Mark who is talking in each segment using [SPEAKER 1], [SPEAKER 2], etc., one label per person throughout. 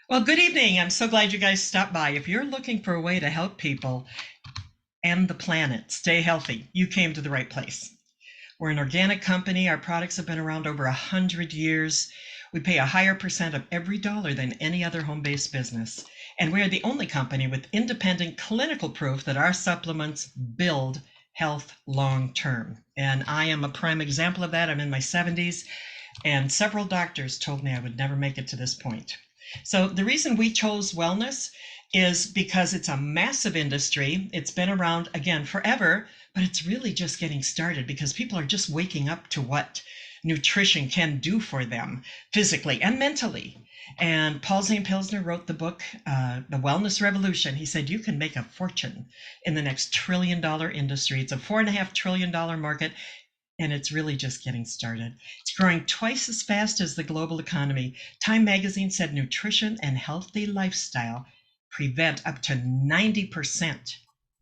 [SPEAKER 1] Well, good evening. I'm so glad you guys stopped by. If you're looking for a way to help people and the planet stay healthy, you came to the right place. We're an organic company. Our products have been around over 100 years. We pay a higher percent of every dollar than any other home-based business. And we're the only company with independent clinical proof that our supplements build health long term. And I am a prime example of that. I'm in my 70s, and several doctors told me I would never make it to this point. So the reason we chose wellness is because it's a massive industry. It's been around, again, forever, but it's really just getting started because people are just waking up to what nutrition can do for them physically and mentally. And Paul Zane Pilsner wrote the book, The Wellness Revolution. He said, you can make a fortune in the next $1 trillion industry. It's a $4.5 trillion market, and it's really just getting started. It's growing twice as fast as the global economy. Time magazine said nutrition and healthy lifestyle prevent up to 90%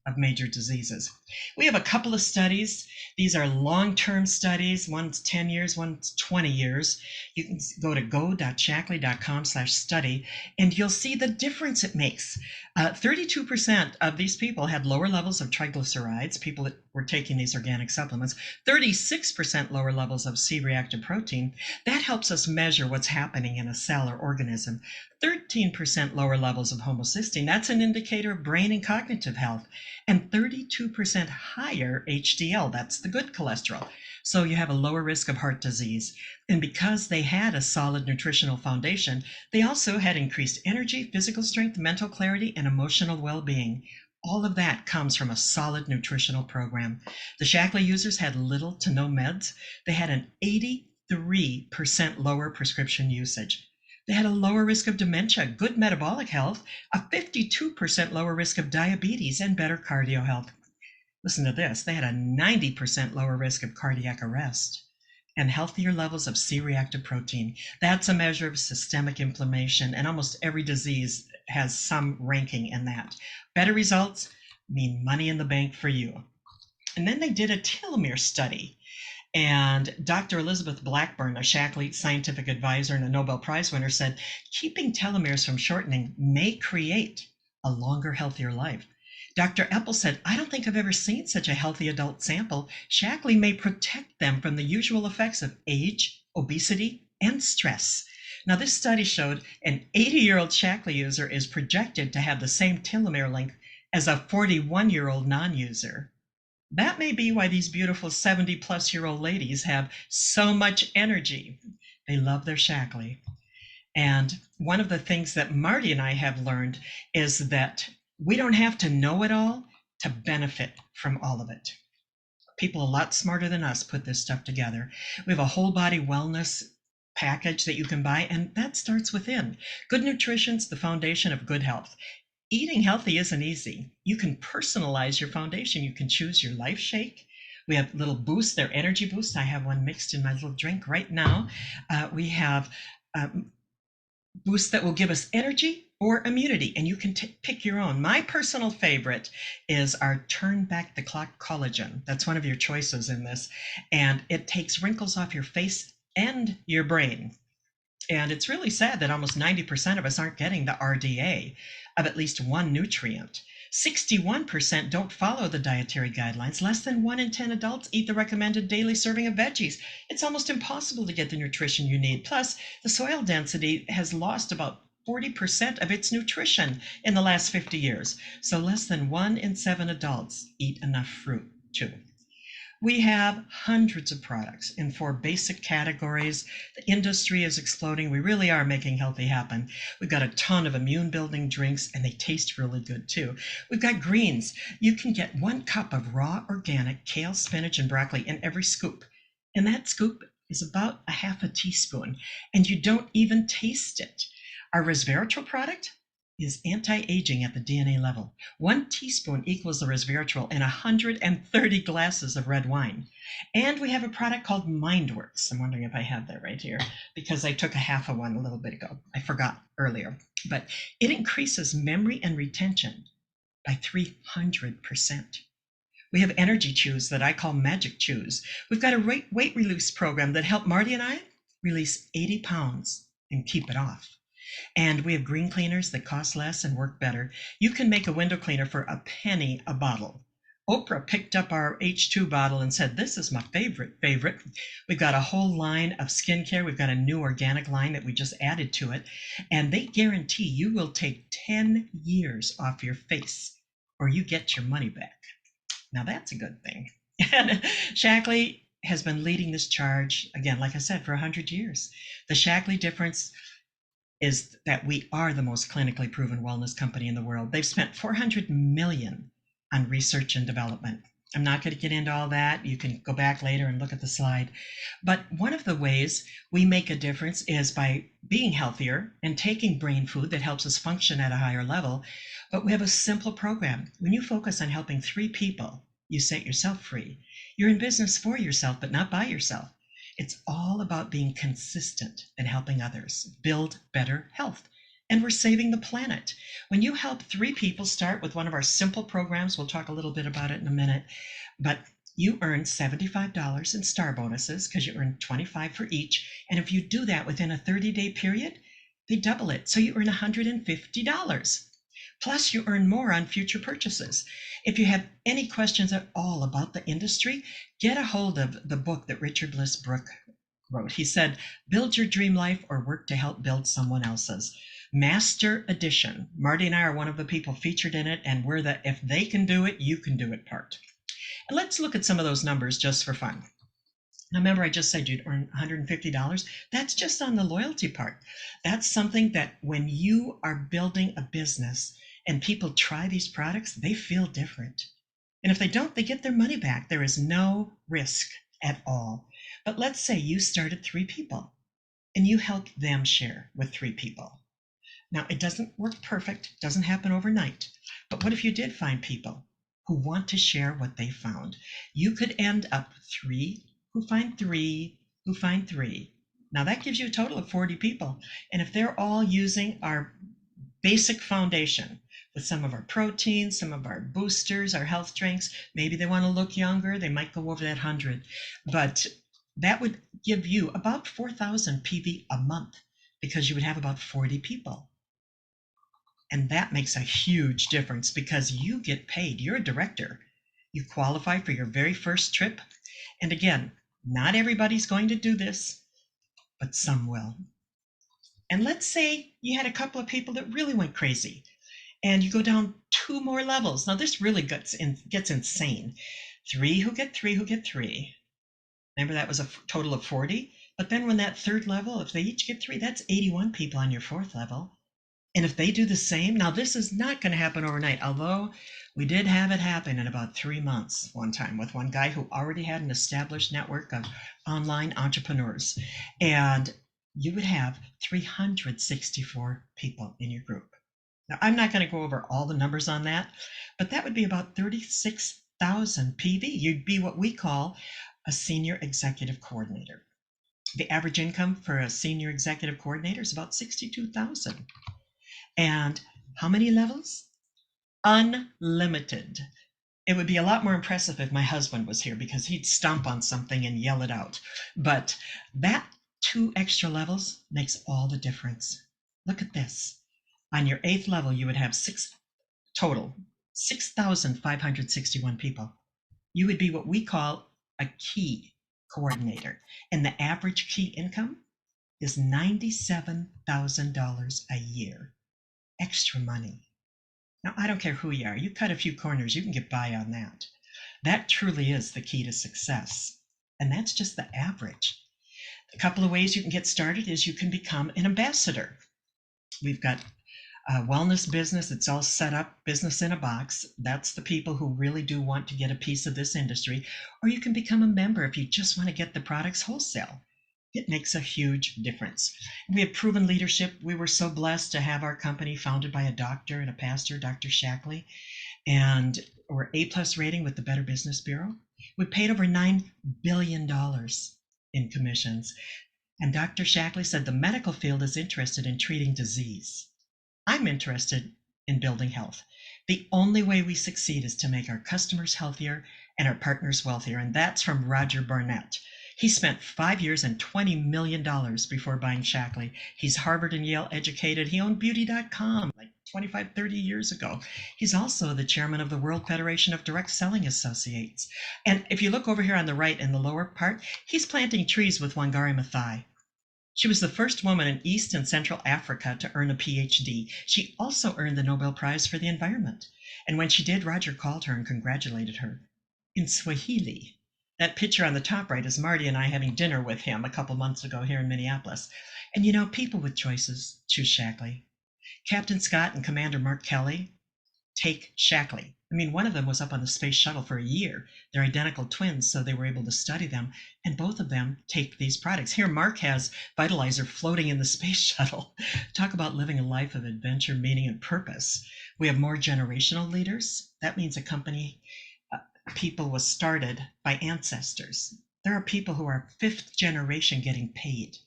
[SPEAKER 1] of major diseases. We have a couple of studies. These are long-term studies. One's 10 years, one's 20 years. You can go to go.shaklee.com/study, and you'll see the difference it makes. 32% of these people had lower levels of triglycerides, people that were taking these organic supplements, 36% lower levels of C-reactive protein. That helps us measure what's happening in a cell or organism. 13% lower levels of homocysteine. That's an indicator of brain and cognitive health. And 32% higher HDL. That's the good cholesterol. So you have a lower risk of heart disease. And because they had a solid nutritional foundation, they also had increased energy, physical strength, mental clarity, and emotional well-being. All of that comes from a solid nutritional program. The Shaklee users had little to no meds. They had an 83% lower prescription usage. They had a lower risk of dementia, good metabolic health, a 52% lower risk of diabetes, and better cardio health. Listen to this, they had a 90% lower risk of cardiac arrest and healthier levels of C-reactive protein. That's a measure of systemic inflammation, and almost every disease has some ranking in that. Better results mean money in the bank for you. And then they did a telomere study. And Dr. Elizabeth Blackburn, a Shaklee scientific advisor and a Nobel Prize winner, said keeping telomeres from shortening may create a longer, healthier life. Dr. Eppel said, I don't think I've ever seen such a healthy adult sample. Shaklee may protect them from the usual effects of age, obesity, and stress. Now, this study showed an 80-year-old Shaklee user is projected to have the same telomere length as a 41-year-old non-user. That may be why these beautiful 70-plus-year-old ladies have so much energy. They love their Shaklee. And one of the things that Marty and I have learned is that we don't have to know it all to benefit from all of it. People a lot smarter than us put this stuff together. We have a whole body wellness package that you can buy, and that starts within. Good nutrition's the foundation of good health. Eating healthy isn't easy. You can personalize your foundation. You can choose your life shake. We have little boosts, they're energy boosts. I have one mixed in my little drink right now. We have boosts that will give us energy or immunity, and you can pick your own. My personal favorite is our Turn Back the Clock Collagen. That's one of your choices in this, and it takes wrinkles off your face and your brain. And it's really sad that almost 90% of us aren't getting the RDA of at least one nutrient. 61% don't follow the dietary guidelines. Less than 1 in 10 adults eat the recommended daily serving of veggies. It's almost impossible to get the nutrition you need. Plus, the soil density has lost about 40% of its nutrition in the last 50 years. So less than 1 in 7 adults eat enough fruit too. We have hundreds of products in 4 basic categories. The industry is exploding. We really are making healthy happen. We've got a ton of immune building drinks, and they taste really good too. We've got greens. You can get 1 cup of raw organic kale, spinach, and broccoli in every scoop. And that scoop is about a half a teaspoon, and you don't even taste it. Our resveratrol product is anti-aging at the DNA level. 1 teaspoon equals the resveratrol in 130 glasses of red wine. And we have a product called MindWorks. I'm wondering if I have that right here, because I took a half of one a little bit ago. I forgot earlier. But it increases memory and retention by 300%. We have energy chews that I call magic chews. We've got a weight release program that helped Marty and I release 80 pounds and keep it off. And we have green cleaners that cost less and work better. You can make a window cleaner for a penny a bottle. Oprah picked up our H2 bottle and said, "This is my favorite." We've got a whole line of skincare. We've got a new organic line that we just added to it. And they guarantee you will take 10 years off your face or you get your money back. Now that's a good thing. And Shaklee has been leading this charge, again, like I said, for 100 years. The Shaklee difference is that we are the most clinically proven wellness company in the world. They've spent $400 million on research and development. I'm not going to get into all that. You can go back later and look at the slide. But one of the ways we make a difference is by being healthier and taking brain food that helps us function at a higher level. But we have a simple program. When you focus on helping 3 people, you set yourself free. You're in business for yourself, but not by yourself. It's all about being consistent and helping others build better health. And we're saving the planet. When you help 3 people start with one of our simple programs, we'll talk a little bit about it in a minute, but you earn $75 in star bonuses because you earn 25 for each. And if you do that within a 30-day period, they double it. So you earn $150. Plus, you earn more on future purchases. If you have any questions at all about the industry, get a hold of the book that Richard Bliss Brooke wrote. He said, "Build your dream life or work to help build someone else's." Master Edition. Marty and I are one of the people featured in it, and we're the "if they can do it, you can do it" part. And let's look at some of those numbers just for fun. Now, remember, I just said you'd earn $150. That's just on the loyalty part. That's something that when you are building a business and people try these products, they feel different. And if they don't, they get their money back. There is no risk at all. But let's say you started 3 people and you helped them share with 3 people. Now, it doesn't work perfect, doesn't happen overnight. But what if you did find people who want to share what they found? You could end up 3 who find 3 who find 3. Now that gives you a total of 40 people. And if they're all using our basic foundation with some of our proteins, some of our boosters, our health drinks, maybe they want to look younger, they might go over that 100. But that would give you about 4,000 PV a month because you would have about 40 people. And that makes a huge difference because you get paid. You're a director. You qualify for your very first trip. And again, not everybody's going to do this, but some will. And let's say you had a couple of people that really went crazy and you go down 2 more levels. Now this really gets insane. 3 who get 3 who get 3. Remember, that was a total of 40. But then when that 3rd level, if they each get 3, that's 81 people on your 4th level. And if they do the same, now this is not going to happen overnight, although we did have it happen in about 3 months one time with one guy who already had an established network of online entrepreneurs. And you would have 364 people in your group. Now, I'm not going to go over all the numbers on that, but that would be about 36,000 PV. You'd be what we call a senior executive coordinator. The average income for a senior executive coordinator is about 62,000. And how many levels? Unlimited. It would be a lot more impressive if my husband was here because he'd stomp on something and yell it out. But that 2 extra levels makes all the difference. Look at this. On your 8th level, you would have 6,561 people. You would be what we call a key coordinator. And the average key income is $97,000 a year. Extra money. Now, I don't care who you are. You cut a few corners, you can get by on that. That truly is the key to success. And that's just the average. A couple of ways you can get started is you can become an ambassador. We've got a wellness business. It's all set up, business in a box. That's the people who really do want to get a piece of this industry. Or you can become a member if you just want to get the products wholesale. It makes a huge difference. We have proven leadership. We were so blessed to have our company founded by a doctor and a pastor, Dr. Shaklee, and we're A+ rating with the Better Business Bureau. We paid over $9 billion in commissions. And Dr. Shaklee said the medical field is interested in treating disease. I'm interested in building health. The only way we succeed is to make our customers healthier and our partners wealthier. And that's from Roger Barnett. He spent 5 years and $20 million before buying Shaklee. He's Harvard and Yale educated. He owned Beauty.com like 25, 30 years ago. He's also the chairman of the World Federation of Direct Selling Associates. And if you look over here on the right in the lower part, he's planting trees with Wangari Maathai. She was the first woman in East and Central Africa to earn a PhD. She also earned the Nobel Prize for the Environment. And when she did, Roger called her and congratulated her in Swahili. That picture on the top right is Marty and I having dinner with him a couple months ago here in Minneapolis. And you know, people with choices choose Shaklee. Captain Scott and Commander Mark Kelly take Shaklee. I mean, one of them was up on the space shuttle for a year. They're identical twins, so they were able to study them. And both of them take these products. Here, Mark has Vitalizer floating in the space shuttle. Talk about living a life of adventure, meaning, and purpose. We have more generational leaders. That means a company people was started by ancestors. There are people who are fifth generation getting paid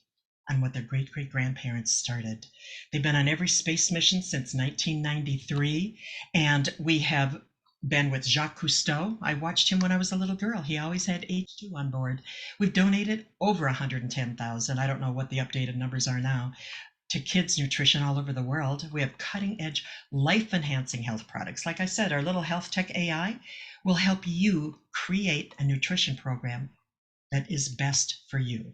[SPEAKER 1] on what their great great grandparents started. They've been on every space mission since 1993, and we have been with Jacques Cousteau. I watched him when I was a little girl. He always had H2 on board. We've donated over 110,000. I don't know what the updated numbers are now, to kids nutrition all over the world. We have cutting edge life enhancing health products. Like I said, our little health tech AI will help you create a nutrition program that is best for you.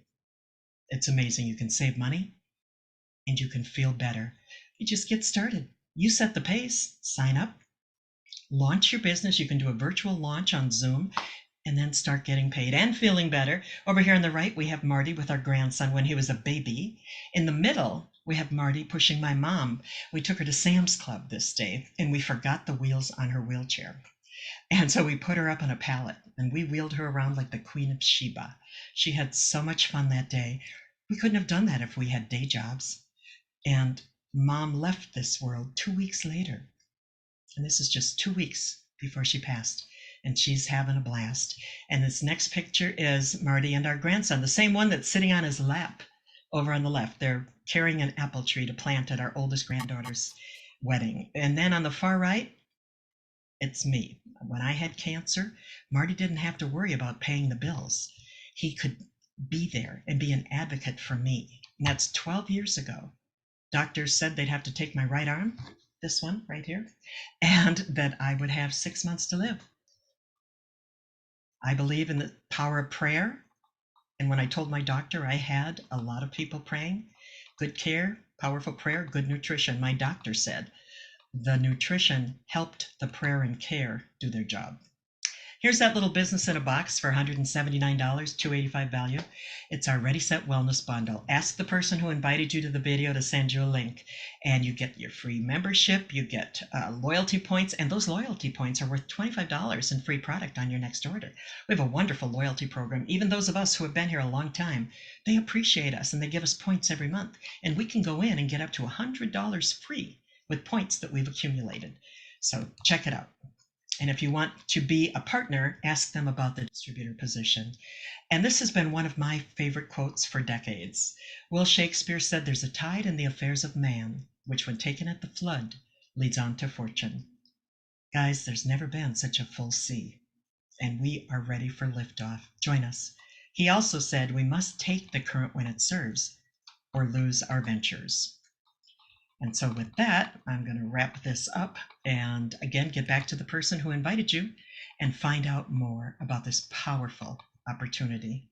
[SPEAKER 1] It's amazing. You can save money and you can feel better. You just get started. You set the pace, sign up, launch your business. You can do a virtual launch on Zoom and then start getting paid and feeling better. Over here on the right, we have Marty with our grandson when he was a baby. In the middle, we have Marty pushing my mom. We took her to Sam's Club this day and we forgot the wheels on her wheelchair. And so we put her up on a pallet and we wheeled her around like the Queen of Sheba. She had so much fun that day. We couldn't have done that if we had day jobs. And mom left this world 2 weeks later. And this is just 2 weeks before she passed. And she's having a blast. And this next picture is Marty and our grandson, the same one that's sitting on his lap over on the left. They're carrying an apple tree to plant at our oldest granddaughter's wedding. And then on the far right, it's me. When I had cancer, Marty didn't have to worry about paying the bills. He could be there and be an advocate for me. And that's 12 years ago. Doctors said they'd have to take my right arm, this one right here, and that I would have 6 months to live. I believe in the power of prayer. And when I told my doctor I had a lot of people praying, good care, powerful prayer, good nutrition, my doctor said, the nutrition helped the prayer and care do their job. Here's that little business in a box for $179, $285 value. It's our Ready Set Wellness Bundle. Ask the person who invited you to the video to send you a link, and you get your free membership, you get loyalty points, and those loyalty points are worth $25 in free product on your next order. We have a wonderful loyalty program. Even those of us who have been here a long time, they appreciate us and they give us points every month, and we can go in and get up to $100 free with points that we've accumulated. So check it out. And if you want to be a partner, ask them about the distributor position. And this has been one of my favorite quotes for decades. Will Shakespeare said, "There's a tide in the affairs of man, which when taken at the flood, leads on to fortune." Guys, there's never been such a full sea, and we are ready for liftoff. Join us. He also said we must take the current when it serves, or lose our ventures. And so with that, I'm going to wrap this up and again, get back to the person who invited you and find out more about this powerful opportunity.